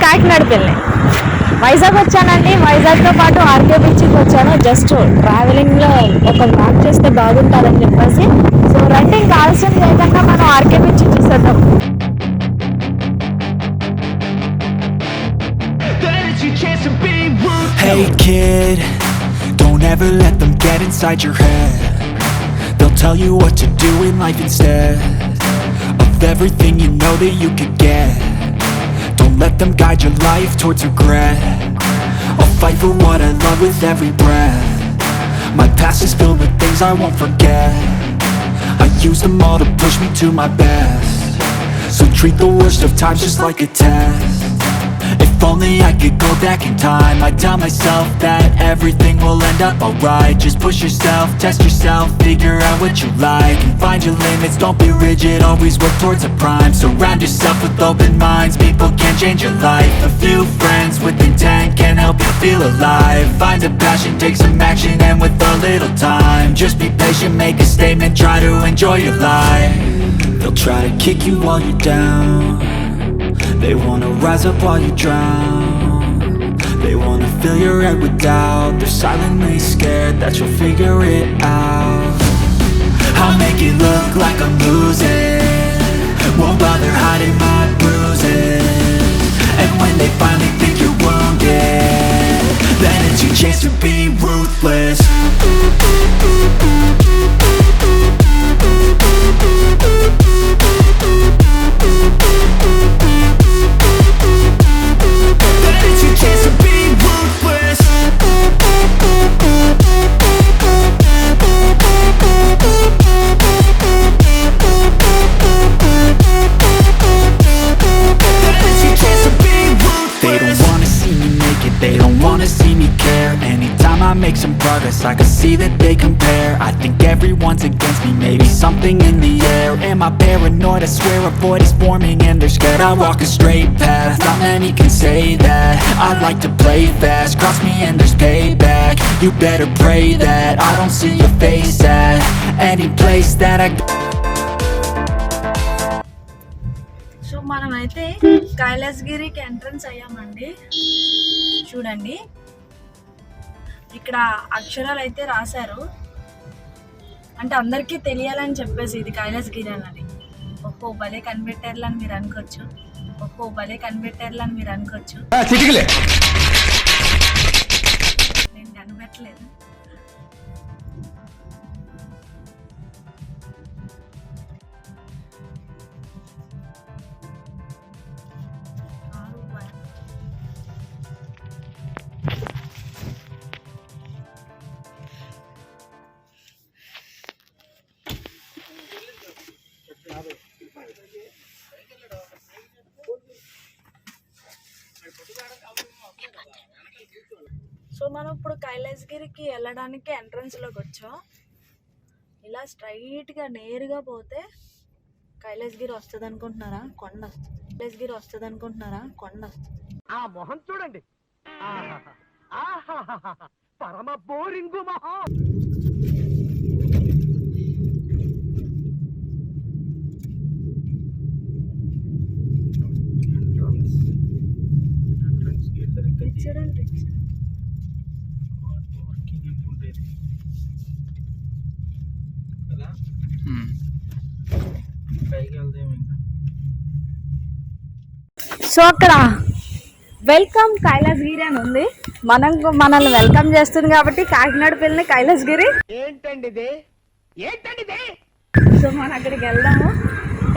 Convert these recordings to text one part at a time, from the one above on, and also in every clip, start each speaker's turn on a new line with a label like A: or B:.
A: కాకినాడ పెళ్ళి వైజాగ్ వచ్చానండి. వైజాగ్తో పాటు ఆర్కే బీచ్కి వచ్చాను. జస్ట్ ట్రావెలింగ్లో ఒక వాక్ చేస్తే బాగుంటుందని చెప్పేసి. సో రండి, ఇంకా ఆలస్యం చేయకుండా మనం ఆర్కే బీచ్ చూసేద్దాం.
B: Hey kid, don't ever let them get inside your head. They'll tell you what to do in life instead of everything you know that you could get. Don't let them guide your life towards regret. I'll fight for what I love with every breath. My past is filled with things I won't forget. I use them all to push me to my best. So treat the worst of times just like a test. If only I could go back in time, I'd tell myself that everything will end up alright. Just push yourself, test yourself, figure out what you like, and find your limits, don't be rigid, always work towards a prime. Surround yourself with open minds, people can change your life. A few friends with intent can help you feel alive. Find a passion, take some action, and with a little time, just be patient, make a statement, try to enjoy your life. They'll try to kick you while you're down. They wanna rise up while you drown. They wanna fill your head with doubt. They're silently scared that you'll figure it out. I'll make it look like I'm losing, won't bother hiding my bruises. And when they finally think you're wounded, then it's your chance to be ruthless. They don't wanna see me care. Anytime I make some progress, I can see that they compare. I think everyone's against me, maybe something in the air. Am I paranoid? I swear a void is forming and they're scared. I walk a straight path, not many can say that. I like to play fast, cross me and there's payback. You better pray that I don't see your face at any place that I go.
A: So మనమైతే కైలాసగిరికి entrance అయ్యామండి. చూడండి, ఇక్కడ అక్షరాలు అయితే రాశారు, అంటే అందరికీ తెలియాలని చెప్పేసి ఇది కైలాసగిరి అన్నది. ఓహో భలే కనిపెట్టారులని మీరు అనుకోవచ్చు. నేను కనిపెట్టలేదు. సో మనం ఇప్పుడు కైలాసగిరికి వెళ్ళడానికి ఎంట్రన్స్లోకి వచ్చాం. ఇలా స్ట్రైట్గా నేరుగా పోతే కైలాసగిరి వస్తుంది అనుకుంటున్నారా? కొండ వస్తుంది. కైలాసగిరి వస్తుంది అనుకుంటున్నారా? కొండ వస్తుంది.
C: ఆ మొహం చూడండి, పరమ బోరింగు మొహం.
A: చూడండి, సో అక్కడ వెల్కమ్ కైలాసగిరి అని ఉంది. మనల్ని వెల్కమ్ చేస్తుంది కాబట్టి కాకినాడ పెళ్ళి కైలాసగిరి.
C: ఏంటండి?
A: సో మనం అక్కడికి వెళ్దాము.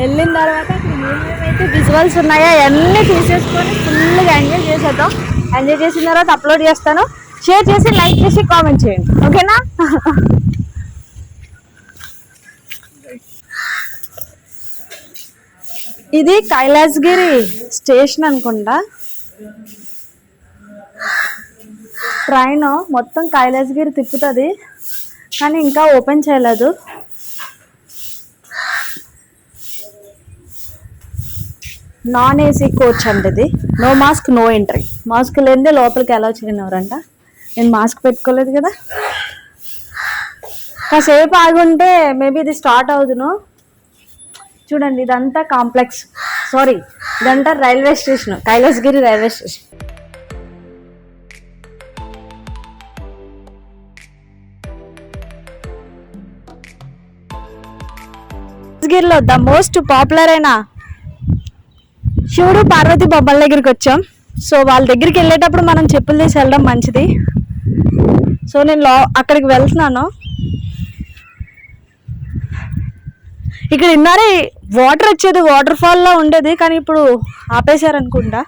A: వెళ్ళిన తర్వాత అక్కడ ఏమేమైతే విజువల్స్ ఉన్నాయో అవన్నీ తీసేసుకొని ఫుల్గా ఎంజాయ్ చేసేద్దాం. ఎంజాయ్ చేసిన తర్వాత అప్లోడ్ చేస్తాను. షేర్ చేసి, లైక్ చేసి, కామెంట్ చేయండి, ఓకేనా? ఇది కైలాసగిరి స్టేషన్ అనుకుంటా. ట్రైన్ మొత్తం కైలాసగిరి తిప్పుతుంది, కానీ ఇంకా ఓపెన్ చేయలేదు. నాన్ ఏసీ కోచ్ అండి ఇది. No mask no entry. Mask లేనిదే లోపలికి అలౌ చేయనివ్వరంట. నేను మాస్క్ పెట్టుకోలేదు కదా. కాసేపు ఆగుంటే మేబీ ఇది స్టార్ట్ అవుతును. చూడండి ఇదంతా కాంప్లెక్స్, సారీ ఇదంతా railway station, Kailasagiri railway station. కైలాసగిరిలో ద మోస్ట్ పాపులర్ అయిన శివుడు పార్వతి బొమ్మల దగ్గరికి వచ్చాం. సో వాళ్ళ దగ్గరికి వెళ్ళేటప్పుడు మనం చెప్పులు తీసి వెళ్ళడం మంచిది. సో నేను అక్కడికి వెళ్తున్నాను. ఇక్కడ ఇన్నారే వాటర్ వచ్చేది, వాటర్ ఫాల్ లా ఉండేది, కానీ ఇప్పుడు ఆపేశారు అనుకుంటా.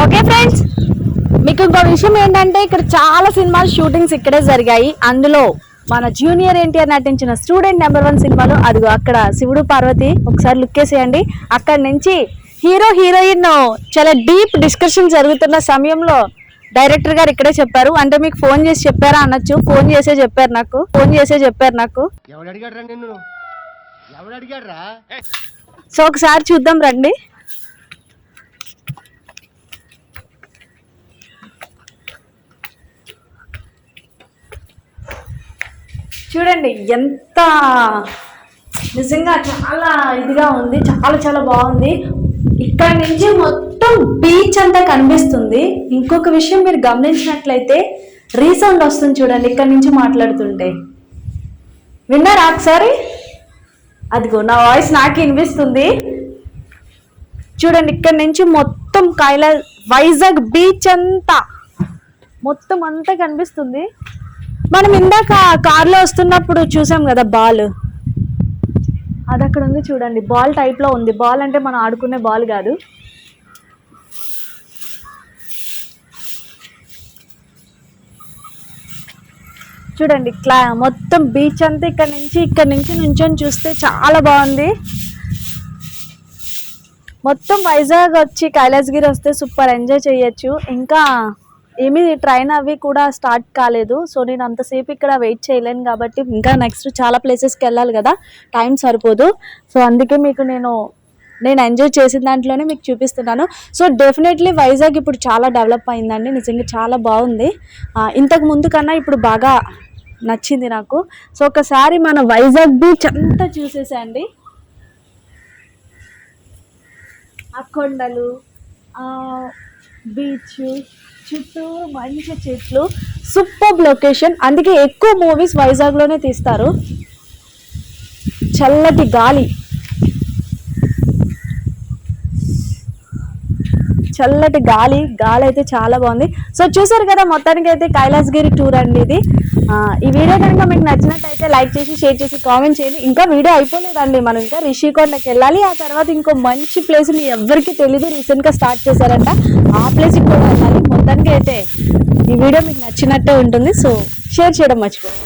A: ఓకే ఫ్రెండ్స్, మీకు ఇంకో విషయం ఏంటంటే ఇక్కడ చాలా సినిమాలు షూటింగ్స్ ఇక్కడే జరిగాయి. అందులో మన జూనియర్ ఎన్టీఆర్ నటించిన స్టూడెంట్ నెంబర్ 1 సినిమాలో అదిగో అక్కడ శివుడు పార్వతి ఒకసారి లుక్ వేసేయండి. అక్కడ నుంచి హీరో హీరోయిన్ చాలా డీప్ డిస్కషన్ జరుగుతున్న సమయంలో డైరెక్టర్ గారు ఇక్కడే చెప్పారు. అంటే మీకు ఫోన్ చేసి చెప్పారా అనొచ్చు. ఫోన్ చేసే చెప్పారు నాకు. సో ఒకసారి చూద్దాం రండి. చూడండి ఎంత నిజంగా చాలా ఇదిగా ఉంది, చాలా చాలా బాగుంది. ఇక్కడ నుంచి మొత్తం బీచ్ అంతా కనిపిస్తుంది. ఇంకొక విషయం మీరు గమనించినట్లయితే రీసౌండ్ వస్తుంది చూడండి ఇక్కడ నుంచి మాట్లాడుతుంటే. విన్నారా ఒకసారి? అదిగో నా వాయిస్ నాకు వినిపిస్తుంది. చూడండి ఇక్కడ నుంచి మొత్తం వైజాగ్ బీచ్ అంతా మొత్తం అంతా కనిపిస్తుంది. మనం ఇందాక కార్లో వస్తున్నప్పుడు చూసాం కదా బాల్, అది అక్కడ ఉంది చూడండి. బాల్ టైప్లో ఉంది. బాల్ అంటే మనం ఆడుకునే బాల్ కాదు. చూడండి ఇట్లా మొత్తం బీచ్ అంతా ఇక్కడ నుంచి నుంచొని చూస్తే చాలా బాగుంది. మొత్తం వైజాగ్ వచ్చి కైలాసగిరి వస్తే సూపర్ ఎంజాయ్ చేయొచ్చు. ఇంకా ఏమీ ట్రైన్ అవి కూడా స్టార్ట్ కాలేదు. సో నేను అంతసేపు ఇక్కడ వెయిట్ చేయలేను కాబట్టి ఇంకా నెక్స్ట్ చాలా ప్లేసెస్కి వెళ్ళాలి కదా, టైం సరిపోదు. సో అందుకే మీకు నేను ఎంజాయ్ చేసిన దాంట్లోనే మీకు చూపిస్తున్నాను. సో డెఫినెట్లీ వైజాగ్ ఇప్పుడు చాలా డెవలప్ అయిందండి. నిజంగా చాలా బాగుంది. ఇంతకు ముందు కన్నా ఇప్పుడు బాగా నచ్చింది నాకు. సో ఒకసారి మన వైజాగ్ బీచ్ అంతా చూసేసండి. ఆ కొండలు, బీచ్ చుట్టూ మంచి చెట్లు, సూపర్ లొకేషన్. అందుకే ఎక్కువ మూవీస్ వైజాగ్లోనే తీస్తారు. చల్లటి గాలి అయితే చాలా బాగుంది. సో చూసారు కదా, మొత్తానికి అయితే కైలాసగిరి టూర్ అండి ఇది. ఈ వీడియో కనుక మీకు నచ్చినట్టయితే లైక్ చేసి, షేర్ చేసి, కామెంట్ చేయండి. ఇంకా వీడియో అయిపోలేదండి, మనం ఇంకా రిషికొండకి వెళ్ళాలి. ఆ తర్వాత ఇంకో మంచి ప్లేస్ మీ ఎవరికి తెలీదు, రీసెంట్గా స్టార్ట్ చేశారంట, ఆ ప్లేస్కి కూడా వెళ్ళాలి. మొత్తానికి అయితే ఈ వీడియో మీకు నచ్చినట్టే ఉంటుంది. సో షేర్ చేయడం మర్చిపోండి.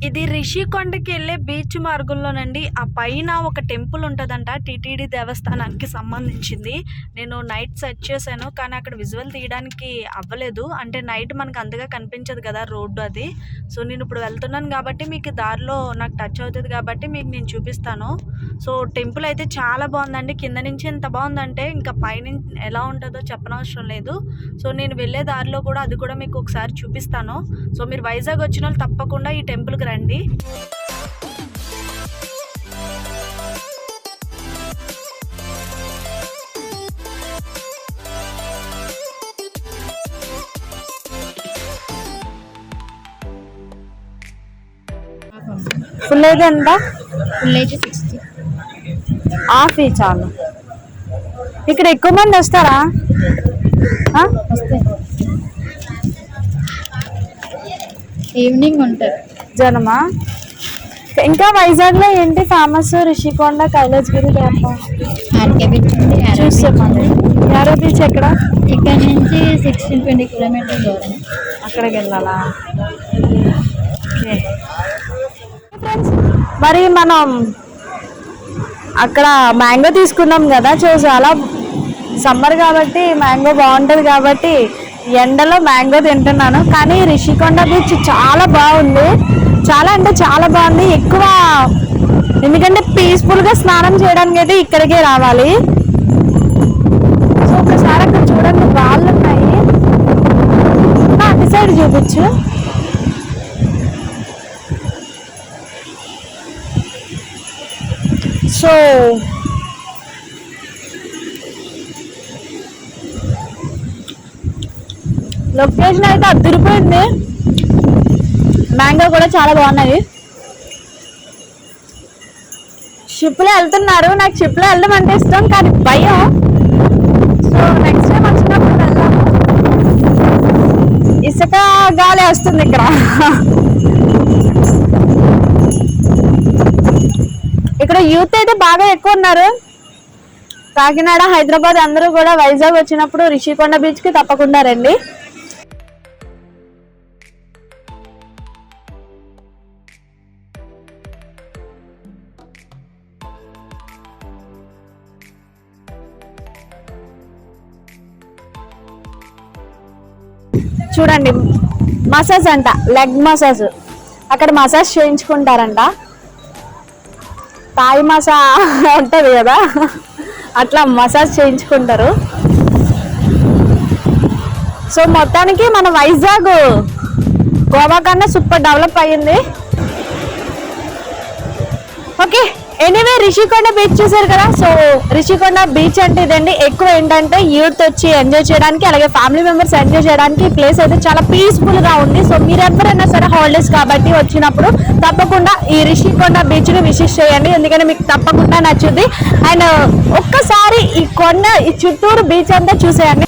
A: ఇది రిషికొండకి వెళ్ళే బీచ్ మార్గంలోనండి. ఆ పైన ఒక టెంపుల్ ఉంటుందంట, టీటీడీ దేవస్థానానికి సంబంధించింది. నేను నైట్ సెర్చ్ చేశాను కానీ అక్కడ విజువల్ తీయడానికి అవ్వలేదు. అంటే నైట్ మనకు అంతగా కనిపించదు కదా రోడ్డు అది. సో నేను ఇప్పుడు వెళ్తున్నాను కాబట్టి మీకు దారిలో నాకు టచ్ అవుతుంది కాబట్టి మీకు నేను చూపిస్తాను. సో టెంపుల్ అయితే చాలా బాగుందండి. కింద నుంచి ఎంత బాగుందంటే ఇంకా పైనుంచి ఎలా ఉంటుందో చెప్పనవసరం లేదు. సో నేను వెళ్ళే దారిలో కూడా అది కూడా మీకు ఒకసారి చూపిస్తాను. సో మీరు వైజాగ్ వచ్చిన వాళ్ళు తప్పకుండా ఈ టెంపుల్కి రండి. ఫుల్ ఏజ్ ఎంత?
D: Full age 60.
A: హాఫ్ ఈ చాలు. ఇక్కడ ఎక్కువ మంది వస్తారా?
D: వస్తే ఈవినింగ్ ఉంటారు
A: జనమా. ఇంకా వైజాగ్ లో ఏంటి famous? Rishikonda, Kailasagiri
D: RK beach ఉంది.
A: చూసామండి. యారో బీచ్ ఎక్కడ?
D: ఇక్కడ నుంచి 16-20 కిలోమీటర్ దూరం.
A: అక్కడికి వెళ్ళాలా? ఓకే మరి మనం అక్కడ మ్యాంగో తీసుకున్నాం కదా. చాలా సమ్మర్ కాబట్టి మ్యాంగో బాగుంటుంది కాబట్టి ఎండలో మ్యాంగో తింటున్నాను. కానీ రిషికొండ బీచ్ చాలా బాగుంది. చాలా అంటే చాలా బాగుంది. ఎక్కువ ఎందుకంటే పీస్ఫుల్గా స్నానం చేయడానికి అయితే ఇక్కడికే రావాలి. సో ఒకసారి అక్కడ చూడండి రాళ్ళు ఉన్నాయి. అటు సైడ్ చూపించు. సో లొకేషన్ అయితే అదిరిపోయింది. మ్యాంగో కూడా చాలా బాగున్నాయి. షిప్లో వెళ్తున్నారు. నాకు షిప్లో వెళ్ళడం అంటే ఇష్టం కానీ భయం. సో నెక్స్ట్ టైం వచ్చినప్పుడు వెళ్దాము. ఇసుక గాలి వస్తుంది ఇక్కడ. ఇక్కడ యూత్ అయితే బాగా ఎక్కువ ఉన్నారు. కాకినాడ, హైదరాబాద్ అందరూ కూడా వైజాగ్ వచ్చినప్పుడు రిషికొండ బీచ్కి తప్పకుండా రండి. చూడండి మసాజ్ అంట, లెగ్ మసాజ్. అక్కడ మసాజ్ చేయించుకుంటారంట. తాయి మసా ఉంటుంది కదా, అట్లా మసాజ్ చేయించుకుంటారు. సో మొత్తానికి మన వైజాగ్ గోవా కన్నా సూపర్ డెవలప్ అయ్యింది. ఓకే ఎనీవే రిషికొండ బీచ్ చూసారు కదా. సో రిషికొండ బీచ్ అంటే ఇదండి. ఎక్కువ ఏంటంటే యూత్ వచ్చి ఎంజాయ్ చేయడానికి, అలాగే ఫ్యామిలీ మెంబర్స్ ఎంజాయ్ చేయడానికి ఈ ప్లేస్ అయితే చాలా పీస్ఫుల్ గా ఉంది. సో మీరు ఎవరైనా సరే హాలిడేస్ కాబట్టి వచ్చినప్పుడు తప్పకుండా ఈ రిషికొండ బీచ్ ని విజిట్ చేయండి. ఎందుకంటే మీకు తప్పకుండా నచ్చుద్ది. అండ్ ఒక్కసారి ఈ కొండ, ఈ చిత్తూరు బీచ్ అంతా చూసేయండి.